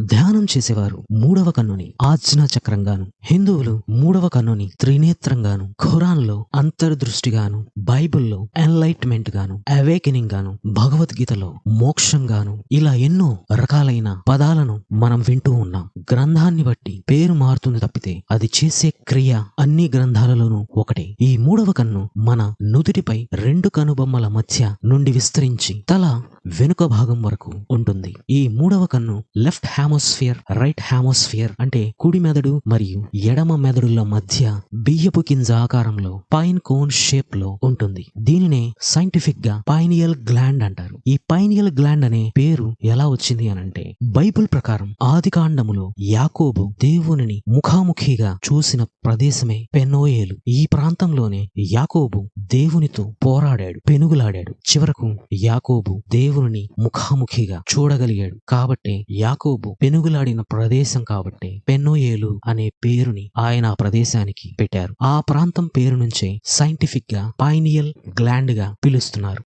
ధ్యానం చేసేవారు మూడవ కన్నుని ఆజ్ఞా చక్రంగాను, హిందువులు మూడవ కన్నుని త్రినేత్రంగాను, ఖురాన్లో అంతర్దృష్టిగాను, బైబిల్లో ఎన్లైట్మెంట్ గాను, అవేకెనింగ్ గాను, భగవద్గీతలో మోక్షం గాను, ఇలా ఎన్నో రకాలైన పదాలను మనం వింటూ ఉన్నాం. గ్రంథాన్ని బట్టి పేరు మారుతుంది తప్పితే అది చేసే క్రియ అన్ని గ్రంథాలలోనూ ఒకటే. ఈ మూడవ కన్ను మన నుదుటిపై రెండు కనుబొమ్మల మధ్య నుండి విస్తరించి తల వెనుక భాగం వరకు ఉంటుంది. ఈ మూడవ కన్ను లెఫ్ట్ హామోస్ఫియర్, రైట్ హామోస్ఫియర్ అంటే కుడి మెదడు మరియు ఎడమ మెదడుల మధ్య బియ్యపు గింజ ఆకారంలో పైన్ కోన్ షేప్ లో ఉంటుంది. దీనినే సైంటిఫిక్ గా పైనియల్ గ్లాండ్ అంటారు. ఈ పైనియల్ గ్లాండ్ అనే పేరు ఎలా వచ్చింది అనంటే, బైబిల్ ప్రకారం ఆదికాండములో యాకోబు దేవునిని ముఖాముఖిగా చూసిన ప్రదేశమే పెనోయేలు. ఈ ప్రాంతంలోనే యాకోబు దేవునితో పోరాడాడు, పెనుగులాడాడు. చివరకు యాకోబు దేవుని ముఖాముఖిగా చూడగలిగాడు. కాబట్టే యాకోబు పెనుగులాడిన ప్రదేశం కాబట్టి పెనోయేలు అనే పేరుని ఆయన ఆ ప్రదేశానికి పెట్టారు. ఆ ప్రాంతం పేరు నుంచే సైంటిఫిక్ గా పైనియల్ గ్లాండ్ గా పిలుస్తున్నారు.